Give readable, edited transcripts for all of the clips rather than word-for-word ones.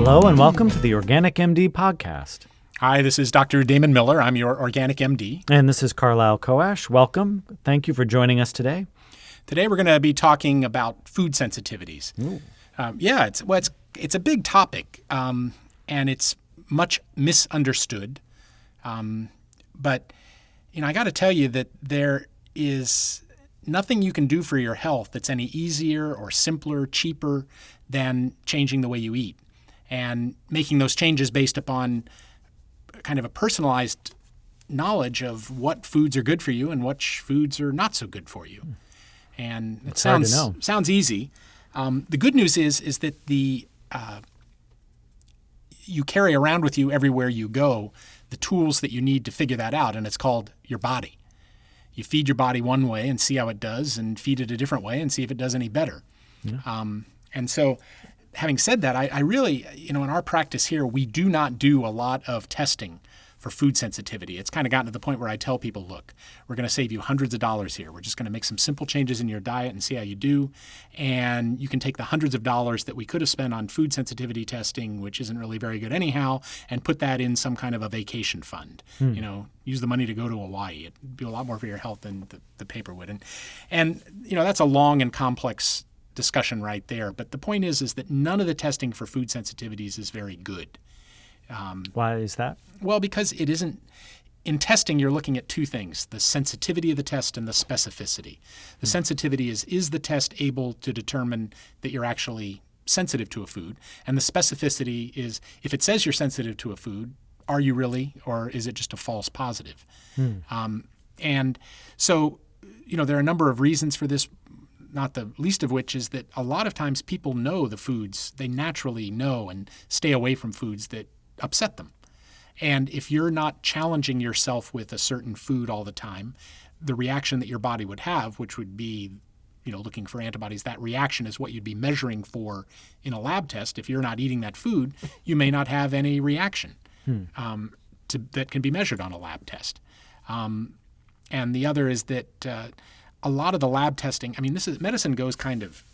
Hello and welcome to the Organic MD podcast. Hi, this is Dr. Damon Miller. I'm your Organic MD. And this is Carlisle Koash. Welcome. Thank you for joining us today. Today we're going to be talking about food sensitivities. It's a big topic, and it's much misunderstood. But I got to tell you that there is nothing you can do for your health that's any easier or simpler, cheaper than changing the way you eat and making those changes based upon kind of a personalized knowledge of what foods are good for you and which foods are not so good for you. And it sounds easy. The good news is that you carry around with you everywhere you go the tools that you need to figure that out, and it's called your body. You feed your body one way and see how it does, and feed it a different way and see if it does any better. Yeah. And so having said that, I really, in our practice here, we do not do a lot of testing for food sensitivity. It's kind of gotten to the point where I tell people, look, we're going to save you hundreds of dollars here. We're just going to make some simple changes in your diet and see how you do. And you can take the hundreds of dollars that we could have spent on food sensitivity testing, which isn't really very good anyhow, and put that in some kind of a vacation fund. Use the money to go to Hawaii. It'd be a lot more for your health than the paper would. And that's a long and complex discussion right there. But the point is that none of the testing for food sensitivities is very good. Why is that? Well, because it isn't. In testing, you're looking at two things: the sensitivity of the test and the specificity. The sensitivity is the test able to determine that you're actually sensitive to a food? And the specificity is, if it says you're sensitive to a food, are you really, or is it just a false positive? And so, there are a number of reasons for this, not the least of which is that a lot of times people know the foods, they naturally know and stay away from foods that upset them. And if you're not challenging yourself with a certain food all the time, the reaction that your body would have, which would be, looking for antibodies, that reaction is what you'd be measuring for in a lab test. If you're not eating that food, you may not have any reaction that can be measured on a lab test. And the other is that a lot of the lab testing, medicine goes kind of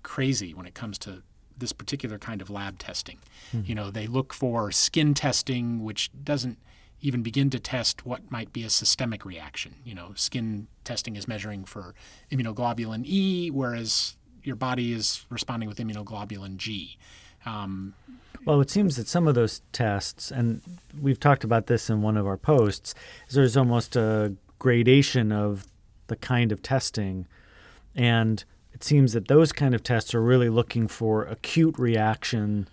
crazy when it comes to this particular kind of lab testing. They look for skin testing, which doesn't even begin to test what might be a systemic reaction. Skin testing is measuring for immunoglobulin E, whereas your body is responding with immunoglobulin G. Well, it seems that some of those tests, and we've talked about this in one of our posts, is there's almost a gradation of the kind of testing, and it seems that those kind of tests are really looking for acute reaction,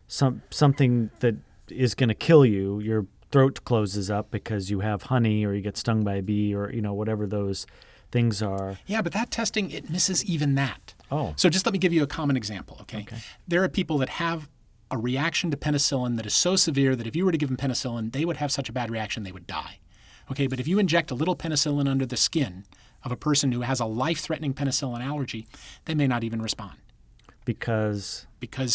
something that is going to kill you. Your throat closes up because you have honey, or you get stung by a bee, or whatever those things are. Yeah, but that testing, it misses even that. Oh. So just let me give you a common example, okay? There are people that have a reaction to penicillin that is so severe that if you were to give them penicillin, they would have such a bad reaction they would die. Okay, but if you inject a little penicillin under the skin of a person who has a life-threatening penicillin allergy, they may not even respond. Because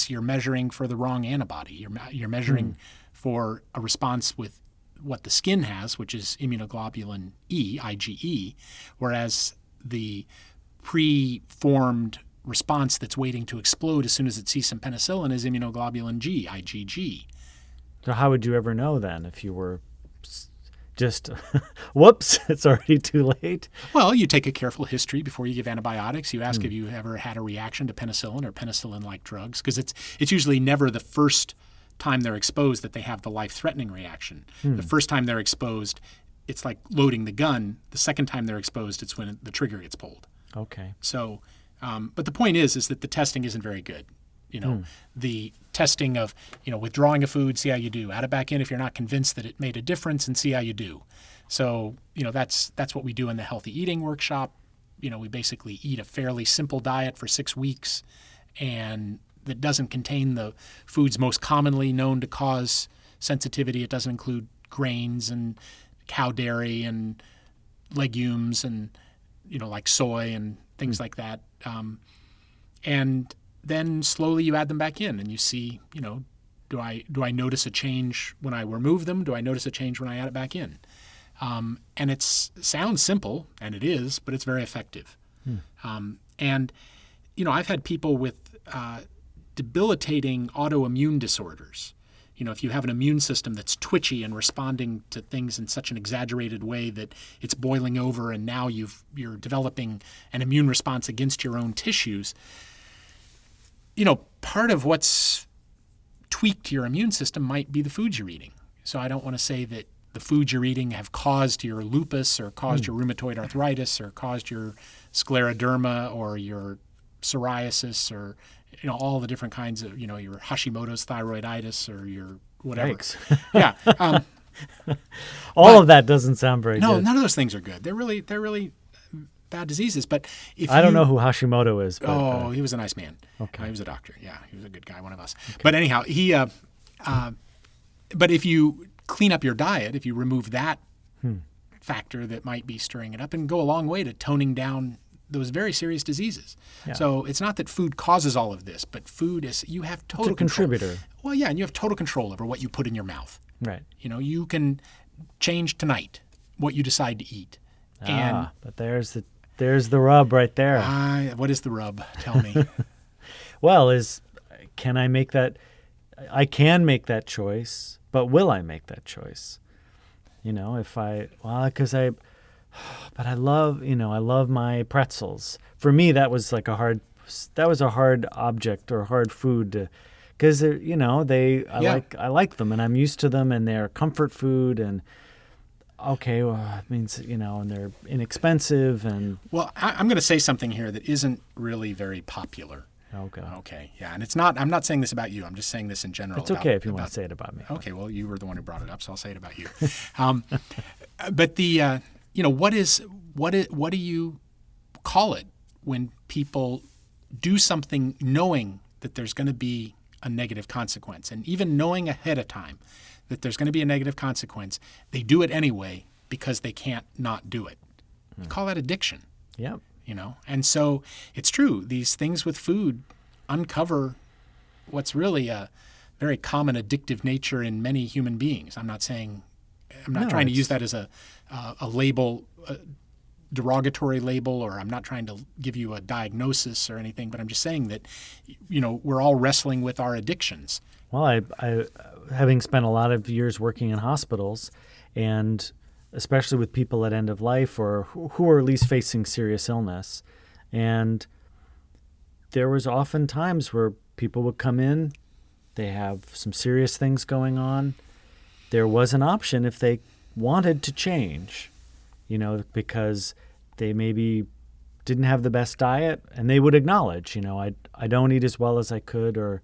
you're measuring for the wrong antibody. You're measuring for a response with what the skin has, which is immunoglobulin E, IgE, whereas the pre-formed response that's waiting to explode as soon as it sees some penicillin is immunoglobulin G, IgG. So how would you ever know then if you were just, whoops, it's already too late? Well, you take a careful history before you give antibiotics. You ask if you ever had a reaction to penicillin or penicillin-like drugs, because it's usually never the first time they're exposed that they have the life-threatening reaction. The first time they're exposed, it's like loading the gun. The second time they're exposed, it's when the trigger gets pulled. Okay. So, but the point is that the testing isn't very good. The testing of, withdrawing a food, see how you do. Add it back in if you're not convinced that it made a difference, and see how you do. So, that's what we do in the healthy eating workshop. We basically eat a fairly simple diet for 6 weeks, and that doesn't contain the foods most commonly known to cause sensitivity. It doesn't include grains and cow dairy and legumes and, like soy and things like that. And then slowly you add them back in and you see, do I notice a change when I remove them? Do I notice a change when I add it back in? And it sounds simple, and it is, but it's very effective. And, I've had people with debilitating autoimmune disorders. If you have an immune system that's twitchy and responding to things in such an exaggerated way that it's boiling over and now you're developing an immune response against your own tissues, part of what's tweaked your immune system might be the foods you're eating. So I don't want to say that the foods you're eating have caused your lupus or caused your rheumatoid arthritis or caused your scleroderma or your psoriasis or all the different kinds of, your Hashimoto's thyroiditis or your whatever. Yikes. Yeah. All of that doesn't sound very No, good. none of those things are good. They're really bad diseases. But if I don't know who Hashimoto is. But, he was a nice man. Okay. He was a doctor. Yeah, he was a good guy, one of us. Okay. But anyhow, but if you clean up your diet, if you remove that factor that might be stirring it up, and go a long way to toning down those very serious diseases. Yeah. So it's not that food causes all of this, but food is, you have total control. Contributor. Well, yeah, and you have total control over what you put in your mouth. Right. You can change tonight what you decide to eat. But there's the rub right there. What is the rub? Tell me. Well, can I make that? I can make that choice, but will I make that choice? But I love my pretzels. For me, that was like a hard object or hard food because I like them and I'm used to them and they're comfort food and it means, and they're inexpensive and. Well, I'm going to say something here that isn't really very popular. Okay. Okay. Yeah. And I'm not saying this about you. I'm just saying this in general. It's okay if you want to say it about me. Okay. Well, you were the one who brought it up, so I'll say it about you. But what do you call it when people do something knowing that there's going to be a negative consequence, and even knowing ahead of time that there's going to be a negative consequence, they do it anyway because they can't not do it. You call that addiction. Yep. And so it's true. These things with food uncover what's really a very common addictive nature in many human beings. I'm not trying to use that as a label, a derogatory label, or I'm not trying to give you a diagnosis or anything, but I'm just saying that, we're all wrestling with our addictions. Well, I having spent a lot of years working in hospitals, and especially with people at end of life or who are at least facing serious illness, and there was often times where people would come in, they have some serious things going on. There was an option if they wanted to change, because they maybe didn't have the best diet, and they would acknowledge, I don't eat as well as I could, or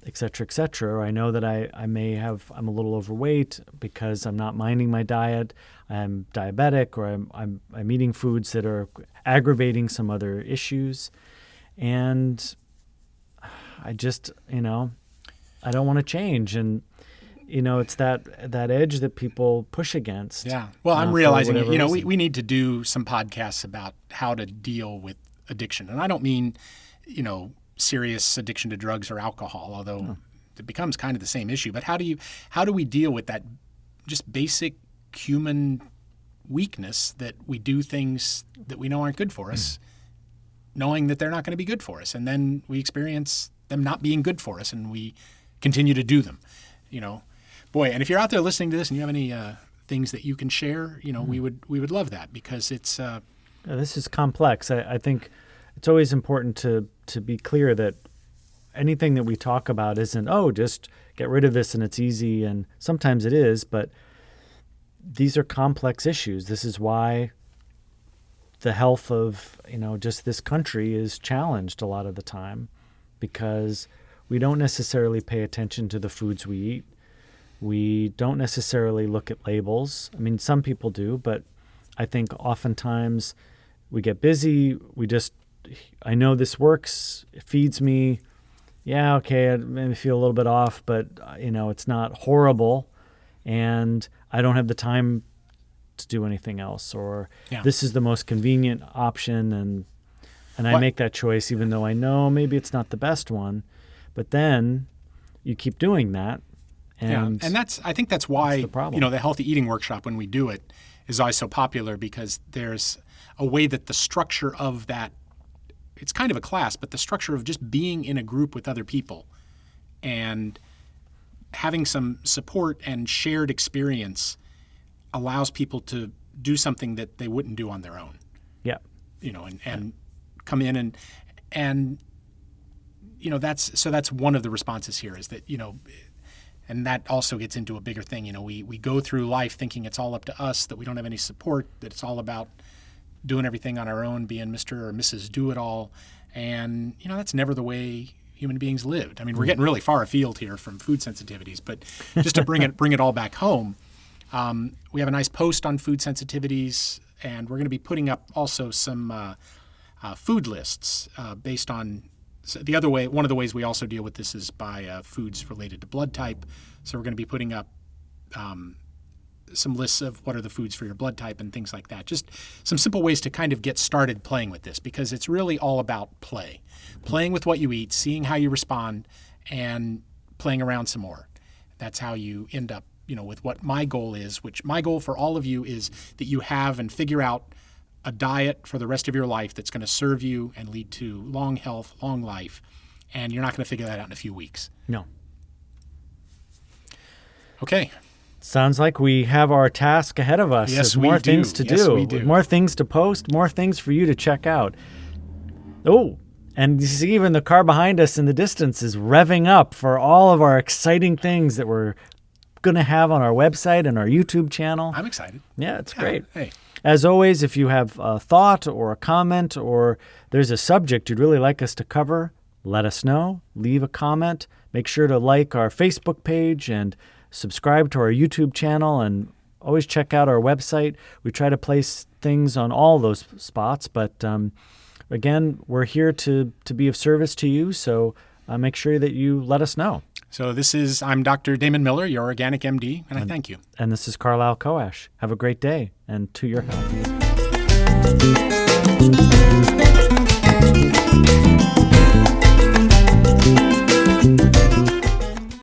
et cetera, or I know that I'm a little overweight because I'm not minding my diet, I'm diabetic, or I'm eating foods that are aggravating some other issues, and I just, I don't want to change, and it's that edge that people push against. Yeah. Well, I'm realizing it. We need to do some podcasts about how to deal with addiction, and I don't mean, serious addiction to drugs or alcohol, although it becomes kind of the same issue. But how do we deal with that just basic human weakness that we do things that we know aren't good for us, knowing that they're not going to be good for us, and then we experience them not being good for us, and we continue to do them. Boy, and if you're out there listening to this and you have any things that you can share, we would love that, because it's. This is complex. I think it's always important to be clear that anything that we talk about isn't, just get rid of this and it's easy, and sometimes it is, but these are complex issues. This is why the health of, just this country is challenged a lot of the time, because we don't necessarily pay attention to the foods we eat. We don't necessarily look at labels. I mean, some people do, but I think oftentimes we get busy. I know this works. It feeds me. Yeah, okay, I maybe feel a little bit off, but, it's not horrible. And I don't have the time to do anything else. Or this is the most convenient option, and I make that choice even though I know maybe it's not the best one. But then you keep doing that. And I think that's why, the problem. The Healthy Eating Workshop, when we do it, is always so popular, because there's a way that the structure of that it's kind of a class, but the structure of just being in a group with other people and having some support and shared experience allows people to do something that they wouldn't do on their own. Yeah. And come in and that's one of the responses here is that, and that also gets into a bigger thing. We go through life thinking it's all up to us, that we don't have any support, that it's all about doing everything on our own, being Mr. or Mrs. Do-It-All. And, that's never the way human beings lived. I mean, we're getting really far afield here from food sensitivities, but just to bring it all back home, we have a nice post on food sensitivities, and we're going to be putting up also some food lists based on one of the ways we also deal with this is by foods related to blood type. So we're going to be putting up some lists of what are the foods for your blood type and things like that. Just some simple ways to kind of get started playing with this, because it's really all about playing with what you eat, seeing how you respond, and playing around some more. That's how you end up, with what my goal is, which my goal for all of you is that you have and figure out a diet for the rest of your life that's going to serve you and lead to long health, long life, and you're not going to figure that out in a few weeks. No. Okay. Sounds like we have our task ahead of us. Yes, There's more we do. things to Yes, do. we do. More things to post, more things for you to check out. Oh, and you see even the car behind us in the distance is revving up for all of our exciting things that we're going to have on our website and our YouTube channel. I'm excited. Yeah, it's great. Hey. As always, if you have a thought or a comment or there's a subject you'd really like us to cover, let us know. Leave a comment. Make sure to like our Facebook page and subscribe to our YouTube channel, and always check out our website. We try to place things on all those spots, but again, we're here to be of service to you, so make sure that you let us know. So I'm Dr. Damon Miller, your organic MD, and I thank you. And this is Carlisle Coash. Have a great day, and to your health.